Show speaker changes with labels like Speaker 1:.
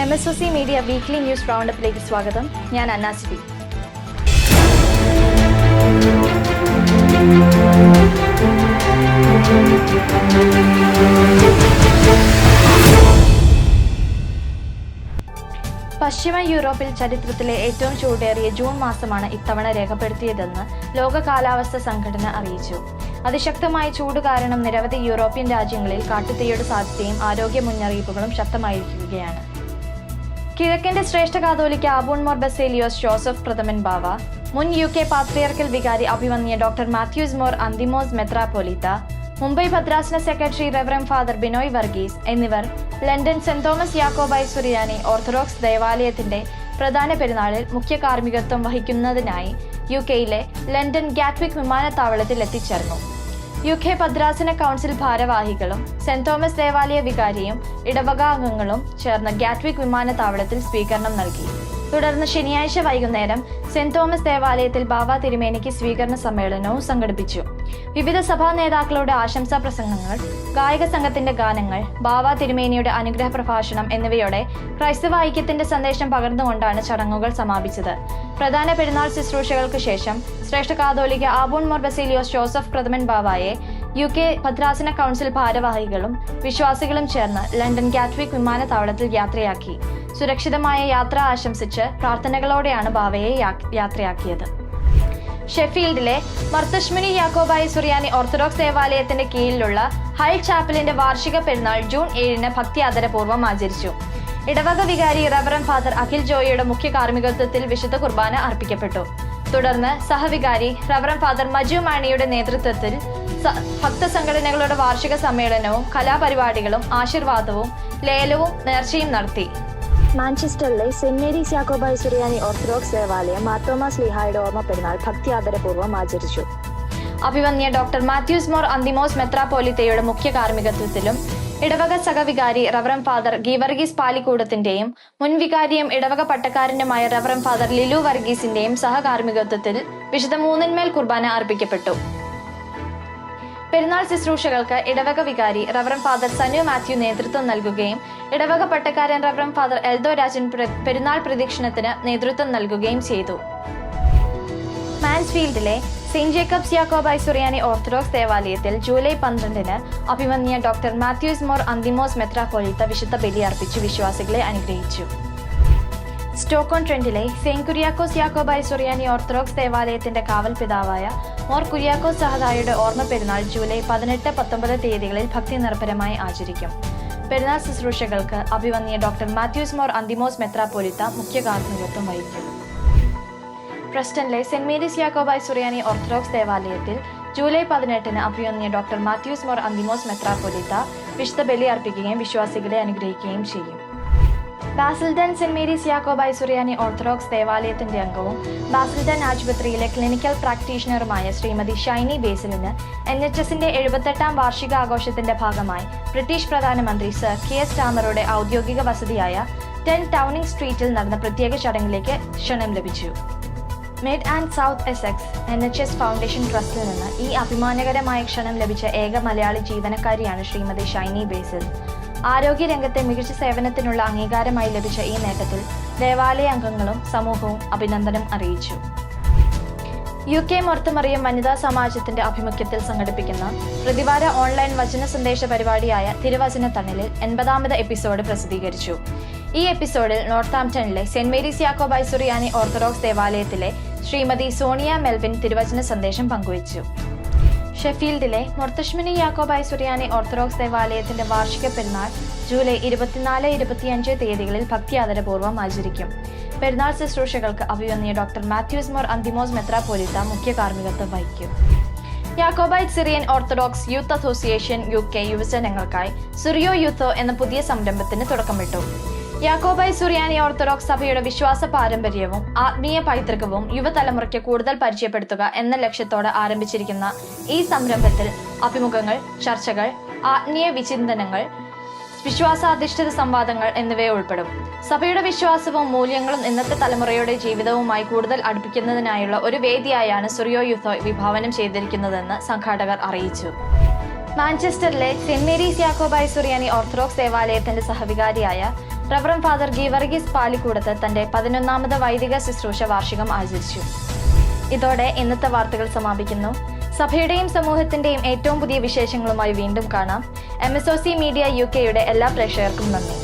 Speaker 1: MSOC media weekly news റൗണ്ടപ്പിലേക്ക് സ്വാഗതം. ഞാൻ അന്നാസിബി. പശ്ചിമ യൂറോപ്പിൽ ചരിത്രത്തിലെ ഏറ്റവും ചൂടേറിയ ജൂൺ മാസമാണ് ഇത്തവണ രേഖപ്പെടുത്തിയതെന്ന് ലോക കാലാവസ്ഥാ സംഘടന അറിയിച്ചു. അതിശക്തമായ ചൂട് കാരണം നിരവധി യൂറോപ്യൻ രാജ്യങ്ങളിൽ കാട്ടുതീയുടെ സാധ്യതയും ആരോഗ്യ മുന്നറിയിപ്പുകളും ശക്തമായിരിക്കുകയാണ്. കിഴക്കിന്റെ ശ്രേഷ്ഠ കാതോലിക്ക ആബൂൺ മോർ ബസേലിയോസ് ജോസഫ് പ്രഥമൻ ബാവ, മുൻ UK പാത്രിയർക്കൽ വികാരി അഭിവന്യ ഡോക്ടർ മാത്യൂസ് മോർ അന്തിമോസ് മെത്രാപ്പൊലീത്ത, മുംബൈ ഭദ്രാസന secretary reverend father Binoy Varghese എന്നിവർ ലണ്ടൻ സെന്റ് തോമസ് യാക്കോബായ സുറിയാനി ഓർത്തഡോക്സ് ദേവാലയത്തിന്റെ പ്രധാന പെരുന്നാളിൽ മുഖ്യ കാർമ്മികത്വം വഹിക്കുന്നതിനായി UKയിലെ ലണ്ടൻ ഗാറ്റ്വിക് വിമാനത്താവളത്തിൽ എത്തിച്ചേർന്നു. UK ഭദ്രാസന കൗൺസിൽ ഭാരവാഹികളും സെന്റ് തോമസ് ദേവാലയ വികാരിയും ഇടവക അംഗങ്ങളും ചേർന്ന് ഗാറ്റ്വിക് വിമാനത്താവളത്തിൽ സ്വീകരണം നൽകി. തുടർന്ന് ശനിയാഴ്ച വൈകുന്നേരം സെന്റ് തോമസ് ദേവാലയത്തിൽ ബാവ തിരുമേനിക്ക് സ്വീകരണ സമ്മേളനവും സംഘടിപ്പിച്ചു. വിവിധ സഭാ നേതാക്കളുടെ ആശംസാ പ്രസംഗങ്ങൾ, ഗായക സംഘത്തിന്റെ ഗാനങ്ങൾ, ബാവ തിരുമേനിയുടെ അനുഗ്രഹ പ്രഭാഷണം എന്നിവയോടെ ക്രൈസ്തവ ഐക്യത്തിന്റെ സന്ദേശം പകർന്നുകൊണ്ടാണ് ചടങ്ങുകൾ സമാപിച്ചത്. പ്രധാന പെരുന്നാൾ ശുശ്രൂഷകൾക്ക് ശേഷം ശ്രേഷ്ഠ കാതോലിക്ക ആബൂൺ മോർ ബസേലിയോസ് ജോസഫ് പ്രഥമൻ ബാവയെ UK ഭദ്രാസന കൗൺസിൽ ഭാരവാഹികളും വിശ്വാസികളും ചേർന്ന് ലണ്ടൻ ഗാറ്റ്വിക് വിമാനത്താവളത്തിൽ യാത്രയാക്കി. സുരക്ഷിതമായ യാത്ര ആശംസിച്ച് പ്രാർത്ഥനകളോടെയാണ് ബാവയെ യാത്രയാക്കിയത്. ഷെഫീൽഡിലെ മർത്തശ്മുനി യാക്കോബായ സുറിയാനി ഓർത്തഡോക്സ് ദേവാലയത്തിന്റെ കീഴിലുള്ള ഹൈൽ ചാപ്പലിന്റെ വാർഷിക പെരുന്നാൾ ജൂൺ 7 ഭക്തി ആദരപൂർവ്വം ആചരിച്ചു. ഇടവക വികാരി റെവറൻ ഫാദർ അഖിൽ ജോയിയുടെ മുഖ്യ കാർമ്മികത്വത്തിൽ വിശുദ്ധ കുർബാന അർപ്പിക്കപ്പെട്ടു. തുടർന്ന് സഹവികാരി റെവറൻ ഫാദർ മജു മാണിയുടെ നേതൃത്വത്തിൽ ഭക്തസംഘടനകളുടെ വാർഷിക സമ്മേളനവും കലാപരിപാടികളും ആശീർവാദവും ലേലവും നേർച്ചയും നടത്തി.
Speaker 2: മാഞ്ചസ്റ്ററിലെ സെന്റ് മേരീസ് യാക്കോബായ സുറിയാനി ഓർത്തഡോക്സ് ദേവാലയം മാർത്തോമാ ശ്ലീഹായുടെ ഓർമ്മ പെരുന്നാൾ ഭക്തി ആദരപൂർവ്വം ആചരിച്ചു.
Speaker 1: അഭിവന്യ ഡോക്ടർ മാത്യൂസ് മോർ അന്തിമോസ് മെത്രാപ്പൊലീത്തയുടെ മുഖ്യ കാർമ്മികത്വത്തിലും ഇടവക സഹവികാരി റെവറൻ ഫാദർ ഗീവർഗീസ് പാലിക്കൂടത്തിന്റെയും മുൻ വികാരിയും ഇടവക പട്ടക്കാരനുമായ റെവറൻ ഫാദർ ലിലു വർഗീസിന്റെയും സഹകാർമ്മികത്വത്തിൽ വിശുദ്ധ മൂന്നിന്മേൽ കുർബാന അർപ്പിക്കപ്പെട്ടു. പെരുന്നാൾ ശുശ്രൂഷകൾക്ക് ഇടവക വികാരി റെവറൻ ഫാദർ സനു മാത്യു നേതൃത്വം നൽകുകയും ഇടവക പട്ടക്കാരൻ റെവറൻ ഫാദർ എൽദോ രാജൻ പെരുന്നാൾ പ്രദക്ഷിണത്തിന് നേതൃത്വം നൽകുകയും ചെയ്തു. മാൻസ്ഫീൽഡിലെ സെന്റ് ജേക്കബ്സ് യാക്കോബായ സുറിയാനി ഓർത്തഡോക്സ് ദേവാലയത്തിൽ ജൂലൈ 12 അഭിവന്യ ഡോക്ടർ മാത്യൂസ് മോർ അന്തിമോസ് മെത്രാപ്പൊലീത്ത വിശുദ്ധ ബലി അർപ്പിച്ചു വിശ്വാസികളെ അനുഗ്രഹിച്ചു. സ്റ്റോക്കോൺ ട്രെൻഡിലെ സെന്റ് കുര്യാക്കോസ് യാക്കോബായ സുറിയാനി ഓർത്തഡോക്സ് ദേവാലയത്തിന്റെ കാവൽ പിതാവായ മോർ കുര്യാക്കോസ് സഹദായുടെ ഓർമ്മ പെരുന്നാൾ ജൂലൈ 18, 19 തീയതികളിൽ ഭക്തി നിർഭരമായി ആചരിക്കും. പെരുന്നാൾ ശുശ്രൂഷകൾക്ക് അഭിവന്യ ഡോക്ടർ മാത്യൂസ് മോർ അന്തിമോസ് മെത്രാപ്പൊലീത്ത മുഖ്യ കാർമ്മികത്വം വഹിക്കും. പ്രസ്റ്റണിലെ സെന്റ് മേരീസ് യാക്കോബായ സുറിയാനി ഓർത്തഡോക്സ് ദേവാലയത്തിൽ ജൂലൈ 18 അഭിവന്യ ഡോക്ടർ മാത്യൂസ് മോർ അന്തിമോസ് മെത്രാപ്പൊലീത്ത വിശുദ്ധ ബലി അർപ്പിക്കുകയും വിശ്വാസികളെ അനുഗ്രഹിക്കുകയും ചെയ്യും. ബാസിൽഡൻ സെന്റ് മേരീസ് യാക്കോബായ സുറിയാനി ഓർത്തഡോക്സ് ദേവാലയത്തിന്റെ അംഗവും ബാസിൽഡൻ ആശുപത്രിയിലെ ക്ലിനിക്കൽ പ്രാക്ടീഷണറുമായ ശ്രീമതി ഷൈനി ബേസിലിന് NHSന്റെ 78ാം വാർഷികാഘോഷത്തിന്റെ ഭാഗമായി ബ്രിട്ടീഷ് പ്രധാനമന്ത്രി സർ KS സ്റ്റാമറുടെ ഔദ്യോഗിക വസതിയായ 10 ടൗണിംഗ് സ്ട്രീറ്റിൽ നടന്ന പ്രത്യേക ചടങ്ങിലേക്ക് ക്ഷണം ലഭിച്ചു. Mid and South Essex NHS foundation ട്രസ്റ്റിൽ നിന്ന് ഈ അഭിമാനകരമായ ക്ഷണം ലഭിച്ച ഏക മലയാളി ജീവനക്കാരിയാണ് ശ്രീമതി ഷൈനി ബേസിൽ. ആരോഗ്യരംഗത്തെ മികച്ച സേവനത്തിനുള്ള അംഗീകാരമായി ലഭിച്ച ഈ നേട്ടത്തിൽ ദേവാലയ അംഗങ്ങളും സമൂഹവും അഭിനന്ദനം അറിയിച്ചു. UK മൊർത്തമറിയം വനിതാ സമാജത്തിന്റെ ആഭിമുഖ്യത്തിൽ സംഘടിപ്പിക്കുന്ന പ്രതിവാര ഓൺലൈൻ വചന സന്ദേശ പരിപാടിയായ തിരുവചന തണലിൽ 80ാമത് എപ്പിസോഡ് പ്രസിദ്ധീകരിച്ചു. ഈ എപ്പിസോഡിൽ നോർത്താംപ്ടണിലെ സെന്റ് മേരീസ് യാക്കോബായ സുറിയാനി ഓർത്തഡോക്സ് ദേവാലയത്തിലെ ശ്രീമതി സോണിയ മെൽവിൻ തിരുവചന സന്ദേശം പങ്കുവച്ചു. ഷെഫീൽഡിലെ മൊർത്തശ്മുനി യാക്കോബായ സുറിയാനി ഓർത്തഡോക്സ് ദേവാലയത്തിന്റെ വാർഷിക പെരുന്നാൾ ജൂലൈ 24, 25 തീയതികളിൽ ഭക്തി ആദരപൂർവ്വം ആചരിക്കും. പെരുന്നാൾ ശുശ്രൂഷകൾക്ക് അഭിവന്യ ഡോക്ടർ മാത്യൂസ് മോർ അന്തിമോസ് മെത്രാപ്പൊലീത്ത മുഖ്യ കാർമ്മികത്വം വഹിക്കും. Jacobite Syrian orthodox youth association UK യുവജനങ്ങൾക്കായി സുറിയോ യൂത്തോ എന്ന പുതിയ സംരംഭത്തിന് തുടക്കമിട്ടു. യാക്കോബായ സുറിയാനി ഓർത്തഡോക്സ് സഭയുടെ വിശ്വാസ പാരമ്പര്യവും ആത്മീയ പൈതൃകവും യുവതലമുറയ്ക്ക് കൂടുതൽ പരിചയപ്പെടുത്തുക എന്ന ലക്ഷ്യത്തോടെ ആരംഭിച്ചിരിക്കുന്ന ഈ സംരംഭത്തിൽ അഭിമുഖങ്ങൾ, ചർച്ചകൾ, ആത്മീയ വിചിന്തനങ്ങൾ, വിശ്വാസാധിഷ്ഠിത സംവാദങ്ങൾ എന്നിവയെ ഉൾപ്പെടും. സഭയുടെ വിശ്വാസവും മൂല്യങ്ങളും ഇന്നത്തെ തലമുറയുടെ ജീവിതവുമായി കൂടുതൽ അടുപ്പിക്കുന്നതിനായുള്ള ഒരു വേദിയായാണ് സുറിയോ യൂത്തോ വിഭാവനം ചെയ്തിരിക്കുന്നതെന്ന് സംഘാടകർ അറിയിച്ചു. മാഞ്ചസ്റ്ററിലെ സെന്റ് മേരീസ് യാക്കോബായ സുറിയാനി ഓർത്തഡോക്സ് ദേവാലയത്തിന്റെ സഹവികാരിയായ റവറൻ ഫാദർ ഗീവർഗീസ് പാലിക്കൂടത്ത് തന്റെ 11ാമത് വൈദിക ശുശ്രൂഷ വാർഷികം ആചരിച്ചു. ഇതോടെ ഇന്നത്തെ വാർത്തകൾ സമാപിക്കുന്നു. സഭയുടെയും സമൂഹത്തിന്റെയും ഏറ്റവും പുതിയ വിശേഷങ്ങളുമായി വീണ്ടും കാണാം. MSOC മീഡിയ UK യുടെ എല്ലാ പ്രേക്ഷകർക്കും നന്ദി.